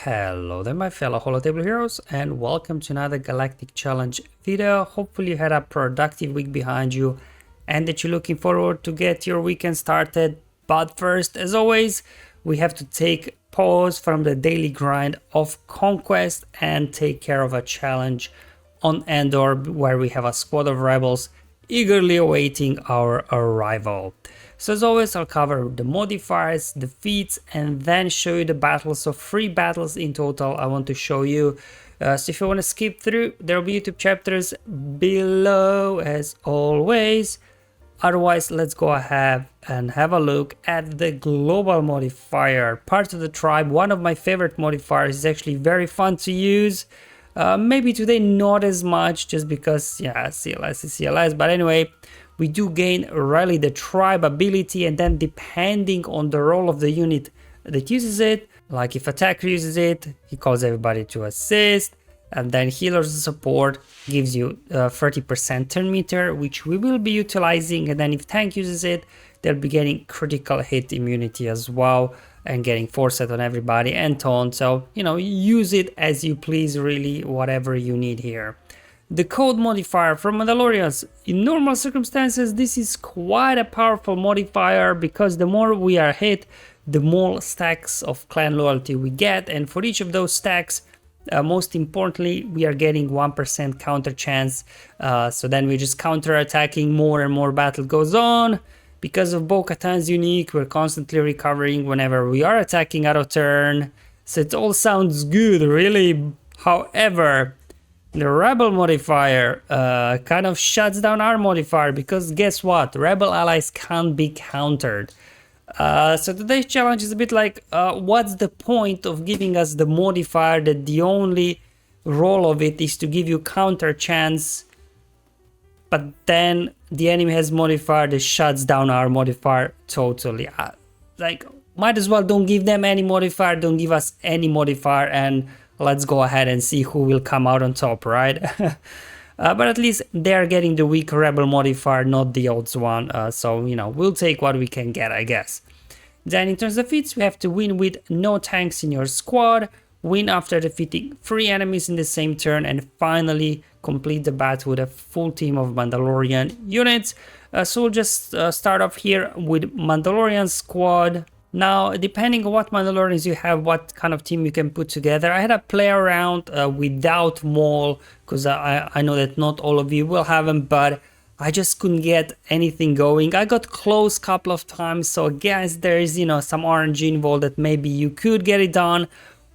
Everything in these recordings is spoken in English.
Hello there my fellow holotable heroes and welcome to another Galactic Challenge video. Hopefully you had a productive week behind you and that you're looking forward to get your weekend started. But first, as always, we have to take pause from the daily grind of Conquest and take care of a challenge on Endor where we have a squad of rebels eagerly awaiting our arrival. So as always, I'll cover the modifiers, the feats, and then show you the battles. So 3 battles in total I want to show you. So if you want to skip through, there will be YouTube chapters below as always. Otherwise, let's go ahead and have a look at the global modifier. Part of the tribe, one of my favorite modifiers, is actually very fun to use. Maybe today not as much just because, yeah, CLS is CLS, but anyway, we do gain rally the tribe ability, and then depending on the role of the unit that uses it, like if attacker uses it, he calls everybody to assist, and then healers and support gives you 30% turn meter, which we will be utilizing, and then if tank uses it, they'll be getting critical hit immunity as well, and getting foresight on everybody and taunt. So, you know, use it as you please, really, whatever you need here. The code modifier from Mandalorians. In normal circumstances, this is quite a powerful modifier because the more we are hit, the more stacks of clan loyalty we get, and for each of those stacks, most importantly, we are getting 1% counter chance. So then we're just counter attacking more and more battle goes on. Because of Bo-Katan's unique, we're constantly recovering whenever we are attacking out of turn. So it all sounds good, really. However, the Rebel modifier kind of shuts down our modifier because guess what? Rebel allies can't be countered. So today's challenge is a bit like, what's the point of giving us the modifier that the only role of it is to give you counter chance, but then the enemy has modifier that shuts down our modifier totally. Like, might as well don't give them any modifier, don't give us any modifier, and let's go ahead and see who will come out on top, right? But at least they are getting the weak rebel modifier, not the odds one. So, you know, we'll take what we can get, I guess. Then in terms of feats, we have to win with no tanks in your squad, win after defeating 3 enemies in the same turn, and finally complete the battle with a full team of Mandalorian units. So we'll just start off here with Mandalorian squad. Now, depending on what Mandalorians you have, what kind of team you can put together. I had a play around without Maul, because I know that not all of you will have him, but I just couldn't get anything going. I got close a couple of times, so I guess there is, you know, some RNG involved that maybe you could get it done,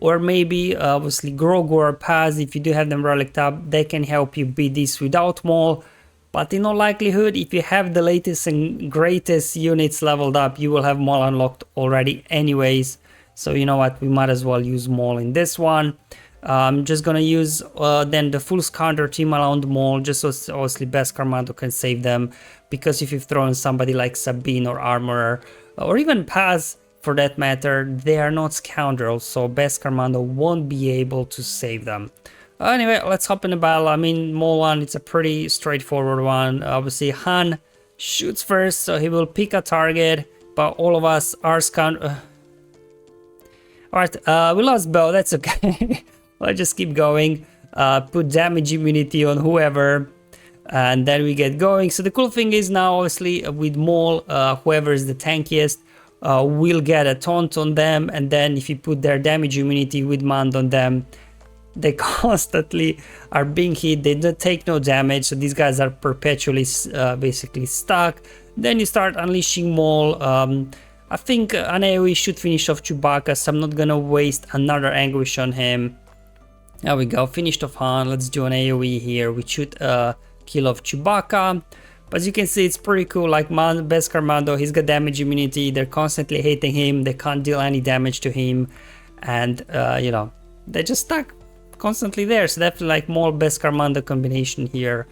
or maybe obviously Grogu or Paz, if you do have them relicked up, they can help you beat this without Maul. But in all likelihood, if you have the latest and greatest units leveled up, you will have Maul unlocked already anyways. So you know what, we might as well use Maul in this one. I'm just gonna use then the full counter team around Maul, just so obviously Best Commando can save them. Because if you've thrown somebody like Sabine or Armorer, or even Paz for that matter, they are not scoundrels, so Best Commando won't be able to save them. Anyway, let's hop in the battle. I mean, Maul one, it's a pretty straightforward one. Obviously, Han shoots first, so he will pick a target, but all of us are scoundrels. Alright, we lost Bo, that's okay. Let's just keep going. Put damage immunity on whoever, and then we get going. So the cool thing is now, obviously, with Maul, whoever is the tankiest will get a taunt on them, and then if you put their damage immunity with Mand on them, they constantly are being hit, they don't take no damage, so these guys are perpetually basically stuck. Then you start unleashing Maul. I think an AoE should finish off Chewbacca, so I'm not gonna waste another anguish on him. There we go, finished off Han. Let's do an AoE here. We should kill off Chewbacca. But as you can see, it's pretty cool. Like Best Commando, he's got damage immunity, they're constantly hitting him, they can't deal any damage to him, and you know, they're just stuck constantly there. So definitely like Maul Best Commando combination here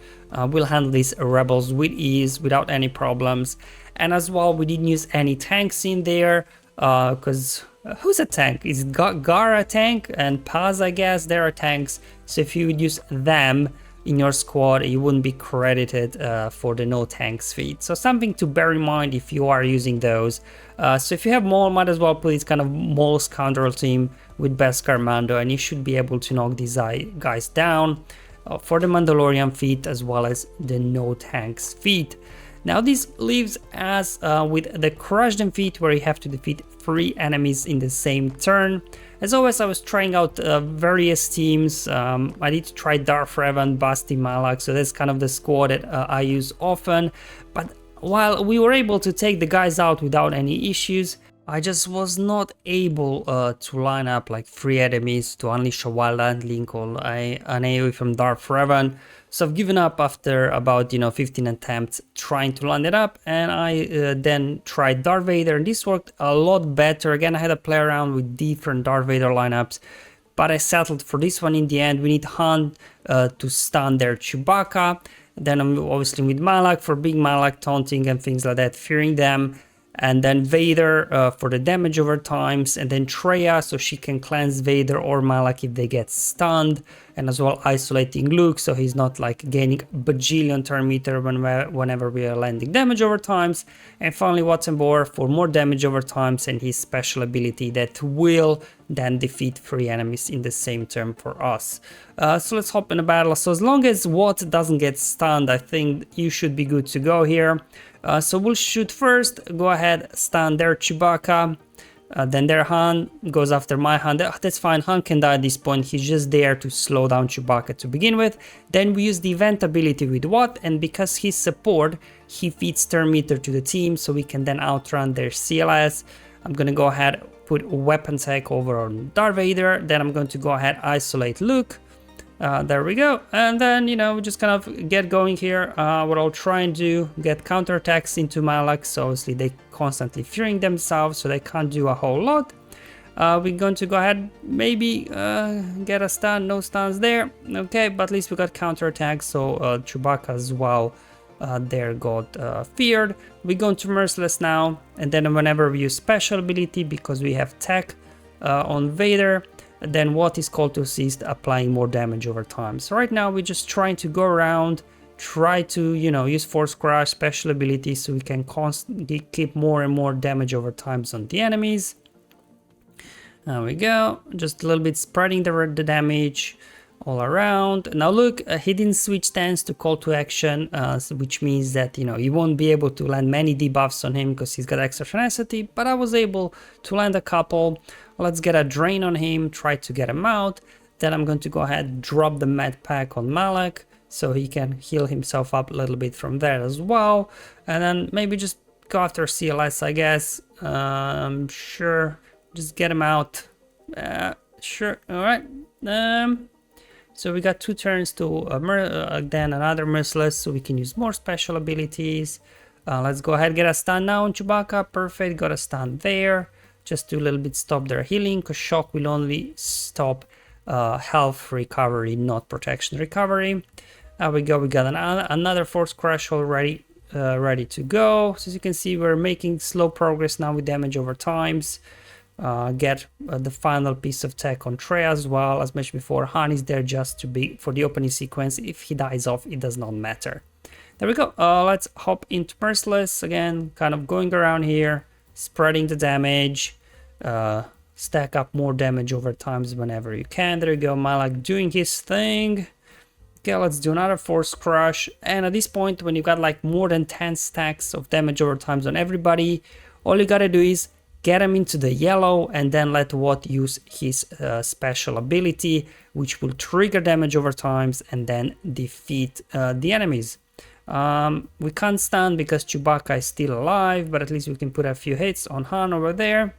will handle these rebels with ease without any problems. And as well, we didn't use any tanks in there because who's a tank? Is it Gara tank? And Paz, I guess, there are tanks. So if you would use them in your squad, you wouldn't be credited for the no tanks feat. So something to bear in mind if you are using those. So if you have Maul, might as well put this kind of Maul scoundrel team with Beskar Mando, and you should be able to knock these guys down for the Mandalorian feat as well as the no tanks feat. Now this leaves us with the Crush Them feat, where you have to defeat 3 enemies in the same turn. As always, I was trying out various teams. I need to try Darth, Revan, Basti, Malak, so that's kind of the squad that I use often. But while we were able to take the guys out without any issues, I just was not able to line up like 3 enemies to unleash a wild antling or an AoE from Darth Revan. So I've given up after about 15 attempts trying to line it up, and I then tried Darth Vader, and this worked a lot better. Again, I had to play around with different Darth Vader lineups, but I settled for this one in the end. We need Han to stun their Chewbacca. Then I'm obviously with Malak for big Malak taunting and things like that, fearing them. And then Vader for the damage over times, and then Traya so she can cleanse Vader or Malak if they get stunned, and as well isolating Luke so he's not like gaining bajillion turn meter whenever we are landing damage over times. And finally Watson Bor for more damage over times and his special ability that will then defeat 3 enemies in the same turn for us. So let's hop in a battle. So as long as Watt doesn't get stunned, I think you should be good to go here. So we'll shoot first, go ahead, stun their Chewbacca, then their Han goes after my Han. That's fine, Han can die at this point, he's just there to slow down Chewbacca to begin with. Then we use the event ability with Watt, and because he's support, he feeds turn meter to the team, so we can then outrun their CLS. I'm gonna go ahead, put weapon tech over on Darth Vader, then I'm going to go ahead, isolate Luke. There we go, and then we just kind of get going here. What I'll try and do, get counterattacks into Malak, so obviously they constantly fearing themselves, so they can't do a whole lot. We're going to go ahead, maybe get a stun, no stuns there, okay, but at least we got counterattacks, so Chewbacca as well there got feared. We're going to Merciless now, and then whenever we use special ability, because we have tech on Vader, then what is called to assist, applying more damage over time. So right now we're just trying to go around, try to use Force Crush special ability so we can constantly keep more and more damage over times on the enemies. There we go, just a little bit spreading the damage all around. Now look, he didn't switch stance to call to action, which means that you won't be able to land many debuffs on him because he's got extra tenacity, but I was able to land a couple. Let's get a drain on him, try to get him out. Then I'm going to go ahead, drop the med pack on Malak so he can heal himself up a little bit from there as well, and then maybe just go after CLS, I guess. Sure, just get him out. Sure, all right. So we got 2 turns to then another Merciless, so we can use more special abilities. Let's go ahead, get a stun now on Chewbacca. Perfect, got a stun there. Just to a little bit stop their healing, because shock will only stop health recovery, not protection recovery. There we go, we got another Force Crush already ready to go. So as you can see, we're making slow progress now with damage over times. Get the final piece of tech on Trey as well. As mentioned before, Han is there just to be for the opening sequence. If he dies off, it does not matter. There we go. Let's hop into Merciless again, kind of going around here, spreading the damage, stack up more damage over times whenever you can. There you go, Malak doing his thing. Okay, let's do another Force Crush, and at this point when you got like more than 10 stacks of damage over times on everybody, all you gotta do is get him into the yellow and then let Watt use his special ability, which will trigger damage over times and then defeat the enemies. We can't stun because Chewbacca is still alive, but at least we can put a few hits on Han over there.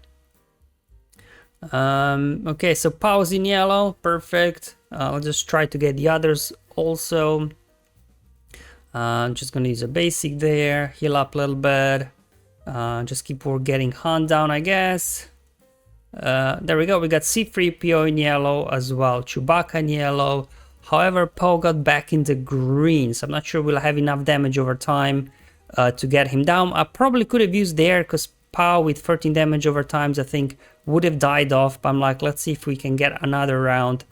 Okay, so Pow's in yellow, perfect. I'll just try to get the others also. I'm just gonna use a basic there, heal up a little bit. Just keep getting Han down, I guess. There we go, we got C-3PO in yellow as well, Chewbacca in yellow. However, Poe got back in the green, so I'm not sure we'll have enough damage over time to get him down. I probably could have used the air because Poe with 13 damage over times I think would have died off, but I'm like, let's see if we can get another round,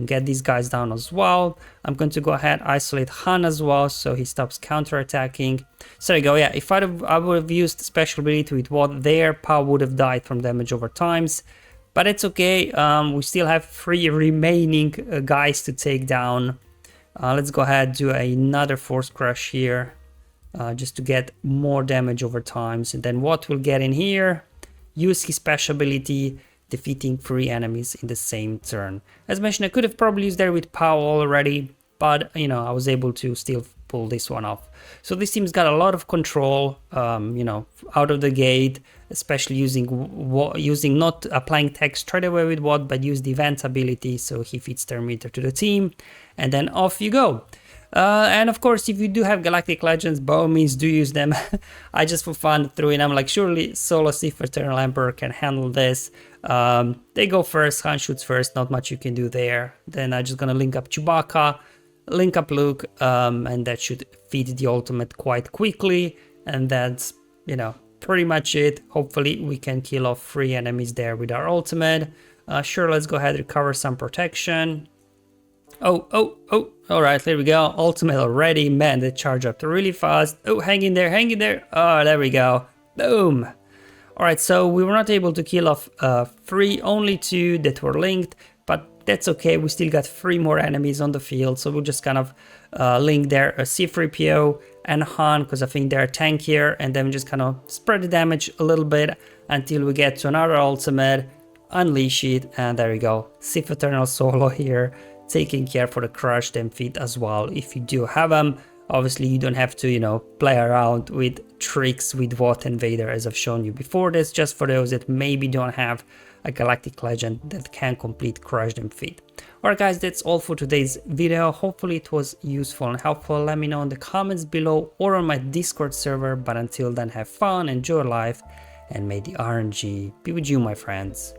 get these guys down as well. I'm going to go ahead, isolate Han as well so he stops counter-attacking. So there you go, yeah, if I would have used special ability with what there, Poe would have died from damage over times. But it's okay, we still have 3 remaining guys to take down. Let's go ahead and do another Force Crush here, just to get more damage over time. So then what we'll get in here, use his special ability, defeating 3 enemies in the same turn. As mentioned, I could have probably used that with Powell already, but you know, I was able to still pull this one off. So this team's got a lot of control, you know, out of the gate, especially using not applying tech straight away with what, but use the event ability, so he feeds Terminator to the team, and then off you go. And of course, if you do have Galactic Legends, by all means do use them. I just for fun threw in, I'm like, surely Solo Sith Eternal Emperor can handle this. They go first, Han shoots first, not much you can do there. Then I'm just gonna link up Chewbacca, link up Luke, and that should feed the ultimate quite quickly. And that's, you know, pretty much it. Hopefully we can kill off 3 enemies there with our ultimate. Sure, let's go ahead and recover some protection. Oh, all right, there we go. Ultimate already. Man, they charge up really fast. Oh, hang in there, hang in there. Oh, there we go. Boom. All right, so we were not able to kill off 3, only 2 that were linked, but that's okay. We still got 3 more enemies on the field, so we'll just kind of link there a C-3PO and Han, because I think they're tankier, and then just kind of spread the damage a little bit until we get to another ultimate, unleash it, and there we go. Sith Eternal Solo here, taking care for the crush them feet as well if you do have them. Obviously you don't have to, you know, play around with tricks with Watt and Vader as I've shown you before. This just for those that maybe don't have a Galactic Legend that can complete crush them feet. Alright guys, that's all for today's video. Hopefully it was useful and helpful. Let me know in the comments below or on my Discord server. But until then, have fun, enjoy life, and may the RNG be with you, my friends.